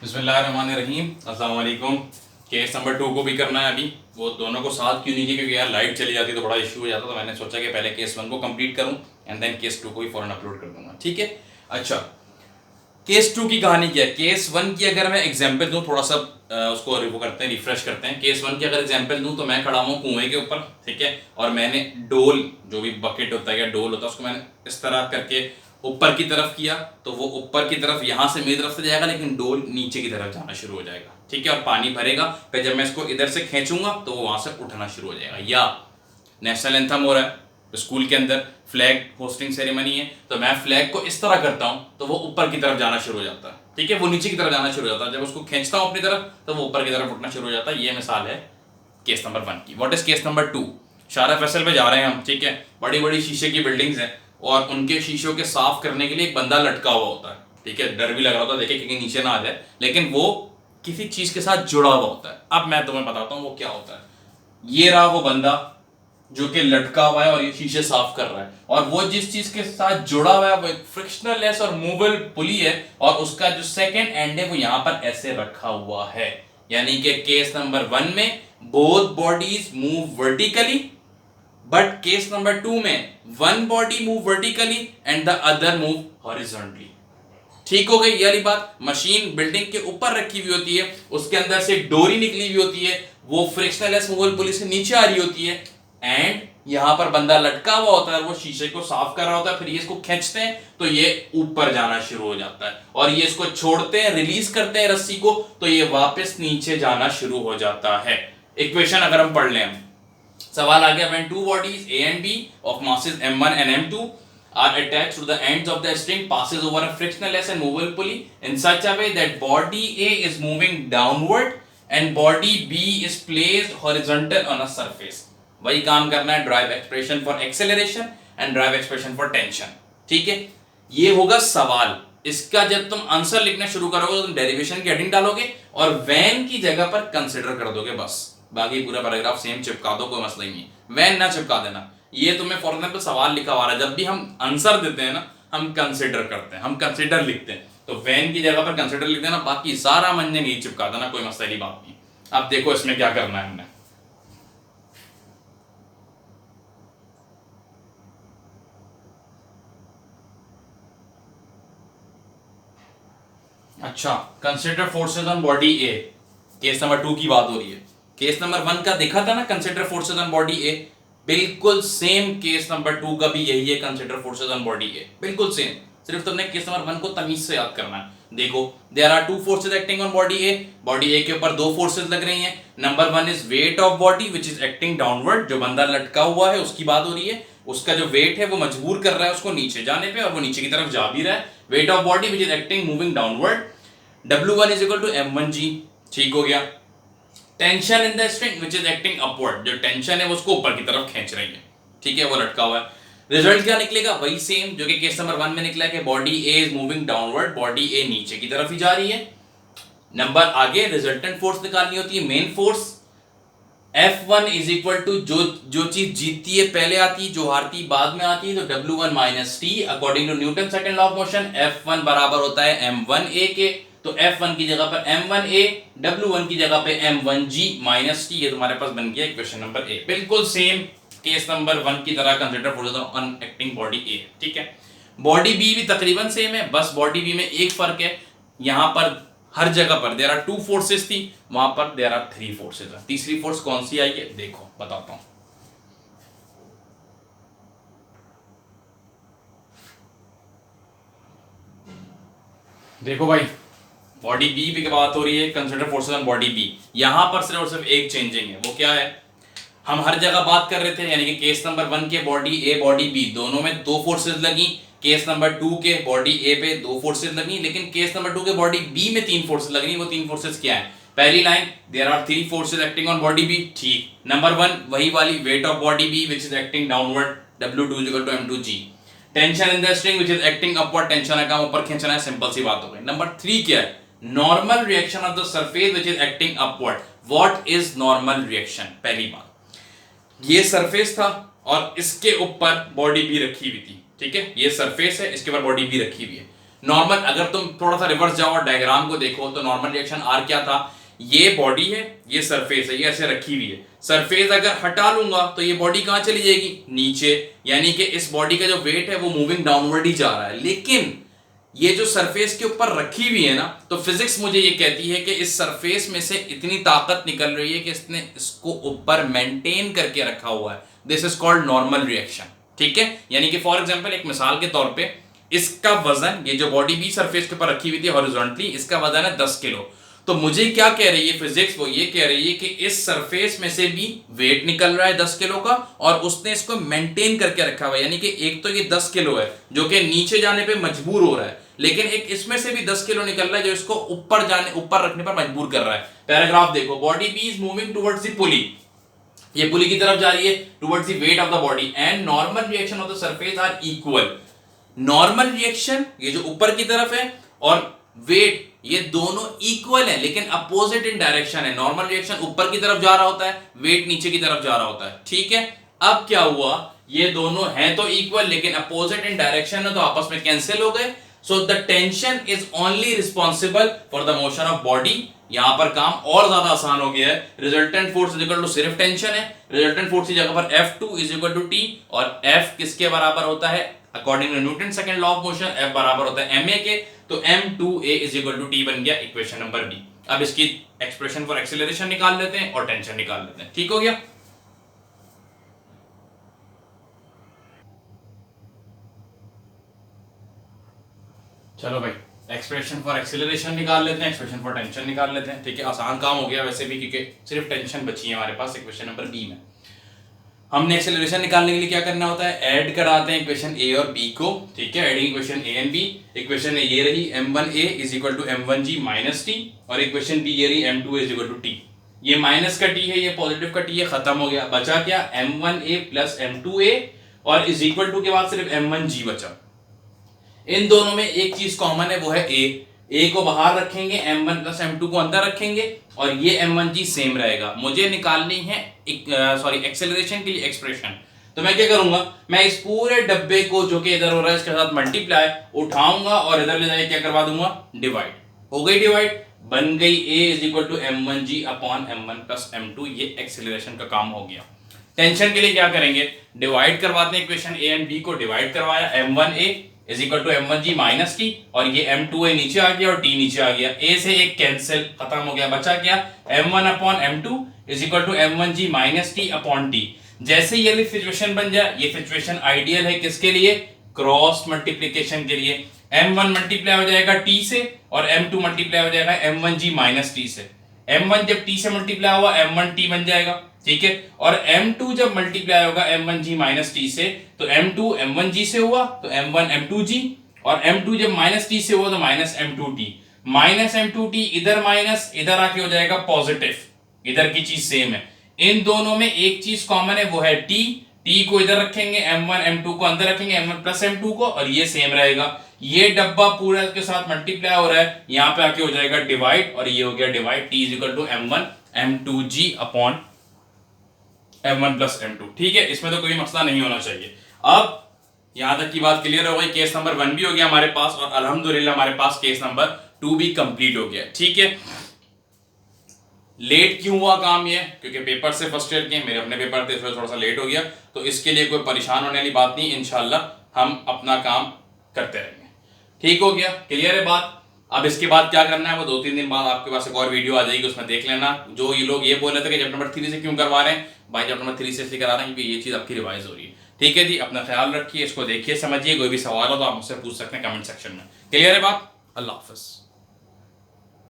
बिस्मिल्लाहिर्रहमानिर्रहीम, अस्सलाम वालेकुम। केस नंबर 2 को भी करना है अभी। वो दोनों को साथ क्यों नहीं किया, क्योंकि यार लाइट चली जाती तो बड़ा इशू हो जाता। तो मैंने सोचा कि पहले केस 1 को कंप्लीट करूं एंड देन केस 2 को भी फौरन अपलोड कर दूंगा। ठीक है। अच्छा, केस 2 की कहानी क्या है? केस 1 की अगर मैं एग्जांपल दूं, थोड़ा सा उसको रिव्यू करते हैं, रिफ्रेश करते हैं। केस 1 की अगर एग्जांपल दूं तो मैं खड़ा हूं कुएं के ऊपर, ठीक है, और मैंने डोल, जो भी बकेट होता है या डोल होता है, उसको मैंने इस तरह करके ऊपर की तरफ किया, तो वो ऊपर की तरफ यहां से मेरी तरफ से जाएगा, लेकिन डोल नीचे की तरफ जाना शुरू हो जाएगा। ठीक है, और पानी भरेगा, फिर जब मैं इसको इधर से खींचूंगा तो वो वहां से उठना शुरू हो जाएगा। या नेशनल एंथम हो रहा है स्कूल के अंदर, फ्लैग होस्टिंग सेरेमनी है, तो मैं फ्लैग को इस तरह करता हूं तो वो ऊपर की तरफ जाना शुरू हो जाता है। ठीक है, वो नीचे की तरफ जाना शुरू हो जाता है। जब उसको खींचता हूं अपनी तरफ तो वो ऊपर की तरफ उठना शुरू हो जाता है। ये मिसाल है केस नंबर 1 की। What is case number 2? शारा फैसल पे जा रहे हैं हम। ठीक है, बड़ी बड़ी शीशे की बिल्डिंग्स हैं और उनके शीशों के साफ करने के लिए एक बंदा लटका हुआ होता है। ठीक है, डर भी लग रहा होता है, देखे कहीं नीचे ना आ जाए, लेकिन वो किसी चीज के साथ जुड़ा हुआ होता है। अब मैं तुम्हें बताता हूं वो क्या होता है। ये रहा वो बंदा जो कि लटका हुआ है और ये शीशे साफ कर रहा है, और वो जिस चीज के साथ जुड़ा हुआ है वो एक फ्रिक्शनल लेस और मूवेबल पुली है, और उसका जो सेकंड एंड है वो यहां पर ऐसे रखा हुआ है। यानी कि केस नंबर 1 में both bodies move vertically, but case number 2 में one body move vertically and the other move horizontally. ठीक हो गई ये वाली बात। मशीन बिल्डिंग के ऊपर रखी हुई होती है, उसके अंदर से डोरी निकली हुई होती है, वो फ्रिक्शनलेस मूवेबल पुली से नीचे आ रही होती है, एंड यहां पर बंदा लटका हुआ होता है, वो शीशे को साफ कर रहा होता है। फिर ये इसको खींचते हैं तो ये ऊपर जाना शुरू हो जाता है, और ये इसको छोड़ते हैं, रिलीज करते हैं रस्सी को, तो ये वापस नीचे जाना शुरू हो जाता है। इक्वेशन अगर हम पढ़ लें, हम सवाल आ गया, when two bodies A and B of masses m1 and m2 are attached to the ends of the string passes over a frictionless and movable pulley in such a way that body A is moving downward and body B is placed horizontal on a surface। वही काम करना है drive expression for acceleration and drive expression for tension. ठीक है, ये होगा सवाल। इसका जब तुम आंसर लिखना शुरू करोगे तो तुम डेरिवेशन की हेडिंग डालोगे और वैन की जगह पर कंसिडर कर दोगे, बस। बाकी पूरा पैराग्राफ सेम चिपका दो, कोई मसला ही नहीं है। वैन ना चिपका देना। ये तुम्हें फॉर एग्जाम्पल सवाल लिखा हुआ है, जब भी हम आंसर देते हैं ना, हम कंसिडर करते हैं, हम कंसिडर लिखते हैं, तो वैन की जगह पर कंसिडर लिख देना, बाकी सारा मंजन नहीं चिपका देना, कोई मसला की बात नहीं। अब देखो इसमें क्या करना है हमने। अच्छा, consider forces on body A, case number 2 की बात हो रही है। केस नंबर 1 का देखा था ना, कंसिडर फोर्सेस ऑन बॉडी ए, बिल्कुल सेम केस नंबर 2 का भी यही है, कंसिडर फोर्सेस ऑन बॉडी ए, बिल्कुल सेम। सिर्फ तुमने केस नंबर 1 को तमीज से याद करना है। देखो, there are two forces acting on body A. Body A के ऊपर दो फोर्सेस लग रही हैं। Number 1 is weight of body which is acting downward, जो बंदा लटका हुआ है उसकी बात हो रही है। उसका जो वेट है वो मजबूर कर रहा है उसको नीचे जाने पे, और वो नीचे की तरफ जा भी रहा है। Wait of body which is acting moving downward. W1 is equal to M1G। ठीक हो गया। Tension in the string which is acting upward, जो टेंशन है वो उसको ऊपर की तरफ खींच रही है। ठीक है, वो लटका हुआ है। रिजल्ट क्या निकलेगा? वही सेम जो कि केस नंबर 1 में निकला कि body A is moving downward, body A नीचे की तरफ ही जा रही है। नंबर आगे रिजल्टेंट फोर्स निकालनी होती है, main force. F1 is equal to जो चीज जीतती है पहले आती है, जो हारती बाद में आती है, तो W1 minus T according to Newton second law of motion. F1 बराबर होता है M1A के, तो F1 की जगह पर M1A, W1 की जगह पे M1G माइनस टी। ये तुम्हारे पास बन गया क्वेश्चन नंबर ए, बिल्कुल सेम केस नंबर 1 की तरह consider forces on acting body A. ठीक है, बॉडी बी भी तकरीबन सेम है, बस बॉडी बी में एक फर्क है, यहां पर हर जगह पर देयर आर 2 फोर्सेस थी, वहां पर देयर आर 3 फोर्सेस है। तीसरी फोर्स कौन सी आई है देखो, बताता हूं। देखो भाई, बॉडी बी की बात हो रही है, consider forces on body B. यहां पर सिर्फ और सिर्फ एक चेंजिंग है, वो क्या है? हम हर जगह बात कर रहे थे, यानी कि केस नंबर 1 के बॉडी ए बॉडी बी दोनों में 2 फोर्सेस लगी, केस नंबर 2 के बॉडी ए पे 2 फोर्सेस लगी, लेकिन केस नंबर 2 के बॉडी बी में 3 फोर्सेस लग रही। वो 3 फोर्सेस क्या है? पहली line, there are 3 forces acting on body B. ठीक, नंबर 1 वही वाली, weight of body B which is acting downward, W2 equal to M2G। Tension in the string which is acting upward, tension है काम ऊपर खींचना है, सिंपल सी बात हो गई। नंबर 3 क्या है? Normal reaction of the surface which is acting upward. What is normal reaction? पहली बात, ये सरफेस था और इसके ऊपर बॉडी भी रखी हुई थी। ठीक है, ये सरफेस है, इसके ऊपर बॉडी भी रखी हुई है। नॉर्मल, अगर तुम थोड़ा सा रिवर्स जाओ और डायग्राम को देखो तो नॉर्मल रिएक्शन आर क्या था, ये बॉडी है, ये सरफेस है, ये ऐसे रखी हुई है। सरफेस अगर हटा लूंगा तो ये बॉडी कहां चली जाएगी, नीचे, यानी कि इस बॉडी का जो वेट है वो मूविंग डाउनवर्ड ही जा रहा है। लेकिन ये जो सरफेस के ऊपर रखी हुई है ना, तो फिजिक्स मुझे ये कहती है कि इस सरफेस में से इतनी ताकत निकल रही है कि इसने इसको ऊपर मेंटेन करके रखा हुआ है। This is called normal reaction, ठीक है। यानी कि फॉर एग्जांपल एक मिसाल के तौर पे इसका वजन, ये जो बॉडी भी सरफेस के ऊपर रखी हुई थी हॉरिजॉन्टली, इसका वजन है 10 किलो। तो मुझे क्या कह रही है फिजिक्स, वो ये कह रही है कि इस सरफेस में से भी वेट निकल रहा है 10 किलो का और उसने इसको मेंटेन करके रखा हुआ है। यानी कि एक तो ये 10 किलो है जो कि नीचे जाने पे मजबूर हो रहा है, लेकिन एक इसमें से भी 10 किलो निकल रहा है जो इसको ऊपर रखने पर मजबूर कर रहा है। पैराग्राफ देखो, body B is moving towards the pulley, ये पुली की तरफ जा रही है towards the weight of the body and normal reaction of the surface are equal. Normal reaction ये जो ऊपर की तरफ है और वेट ये दोनों इक्वल है, लेकिन अपोजिट इन डायरेक्शन है। नॉर्मल रिएक्शन ऊपर की तरफ जा रहा होता है, वेट नीचे की तरफ जा रहा होता है, ठीक है। अब क्या हुआ, ये दोनों हैं तो इक्वल लेकिन अपोजिट इन डायरेक्शन है, तो आपस में कैंसिल हो गए। So the tension is only responsible for the motion of body. यहां पर काम और ज्यादा आसान हो गया है। Resultant force is equal to सिर्फ टेंशन है, रिजल्टेंट फोर्स की जगह पर F2 is equal to T, और F किसके बराबर होता है, according to Newton second law of motion, F बराबर होता है ma के। तो m2a is equal to T बन गया इक्वेशन नंबर बी। अब इसकी एक्सप्रेशन फॉर एक्सीलरेशन निकाल लेते हैं और टेंशन निकाल लेते हैं, ठीक हो गया। चलो भाई, एक्सप्रेशन फॉर एक्सीलरेशन निकाल लेते हैं, एक्सप्रेशन फॉर टेंशन निकाल लेते हैं, ठीक है। आसान काम हो गया वैसे भी, क्योंकि सिर्फ टेंशन बची है हमारे पास इक्वेशन नंबर बी में। हमने एक्सेलरेशन निकालने के लिए क्या करना होता है, ऐड कराते हैं इक्वेशन ए और बी को, ठीक है। Adding equation A and B, equation ये रही m1a is equal to m1g minus T, और इक्वेशन बी ये रही m2a is equal to T. ये माइनस का टी है, ये पॉजिटिव का टी है, खत्म हो गया। बचा क्या, m1a प्लस m2a, और इज इक्वल टू के बाद सिर्फ m1g बचा। इन दोनों में एक चीज कॉमन है, वो है ए को बाहर रखेंगे, m1 प्लस m2 को अंदर रखेंगे, और ये m1g सेम रहेगा। मुझे निकालनी है एक्सेलरेशन के लिए एक्सप्रेशन। तो मैं क्या करूंगा, मैं इस पूरे डब्बे को जो कि इधर हो रहा है इसके साथ मल्टीप्लाई उठाऊंगा और इधर ले जाके क्या करवा दूंगा, डिवाइड। हो गई डिवाइड, बन गई a is equal to m1g upon m1 plus m2। ये एक्सेलरेशन का काम हो गया। टेंशन के लिए क्या करेंगे, डिवाइड करवाते हैं इक्वेशन a एंड b को, डिवाइड करवाया, m1a is equal to m1g minus T, और ये m2a नीचे आ गया और t नीचे आ गया, a से एक कैंसिल, खत्म हो गया। बचा क्या, m1 upon m2 is equal to m1g minus T upon t। जैसे ये सिचुएशन बन जाए, ये सिचुएशन आइडियल है किसके लिए, क्रॉस मल्टीप्लिकेशन के लिए। m1 मल्टीप्लाई हो जाएगा t से और m2 मल्टीप्लाई हो जाएगा m1g माइनस t से। m1 जब t से मल्टीप्लाई हुआ m1t बन जाएगा, ठीक है। और m2 जब मल्टीप्लाई होगा m1g माइनस t से, तो m2 m1g से हुआ तो m1 m2g, और m2 जब माइनस t से हुआ तो माइनस m2t। माइनस m2t इधर माइनस, इधर आके हो जाएगा पॉजिटिव, इधर की चीज सेम है। इन दोनों में एक चीज कॉमन है, वो है t। t को इधर रखेंगे, m1 m2 को अंदर रखेंगे, m1 प्लस m2 को, और ये सेम रहेगा। ये डब्बा पूरा के साथ मल्टीप्लाई हो रहा है, यहाँ पे आके हो जाएगा डिवाइड, और ये हो गया divide, t is equal to m1 m2g upon m1 plus m2, ठीक है। इसमें तो कोई मसला नहीं होना चाहिए। अब यहां तक की बात क्लियर हो गई, केस नंबर 1 भी हो गया हमारे पास, और अल्हम्दुलिल्लाह हमारे पास केस नंबर 2 भी कंप्लीट हो गया, ठीक है। लेट क्यों हुआ काम ये, क्योंकि पेपर से फर्स्ट ईयर के मेरे अपने पेपर थे, इसलिए थोड़ा सा लेट हो गया। तो इसके लिए कोई परेशान होने वाली बात नहीं, इंशाल्लाह हम अपना काम करते रहेंगे, ठीक हो गया, क्लियर है बात। अब इसके बाद क्या करना है, वो 2-3 दिन बाद आपके पास एक और वीडियो आ जाएगी, उसमें देख लेना। जो ये लोग ये बोल रहे थे कि चैप्टर नंबर 3 से क्यों करवा रहे हैं, भाई चैप्टर नंबर 3 से इसलिए करा रहे हैं क्योंकि ये चीज़ आपकी रिवाइज हो रही है, ठीक है जी। अपना ख्याल रखिए, इसको देखिए समझिए, कोई भी सवाल हो तो आप मुझसे पूछ सकते हैं कमेंट सेक्शन में, क्लियर है बात। अल्लाह हाफिज़।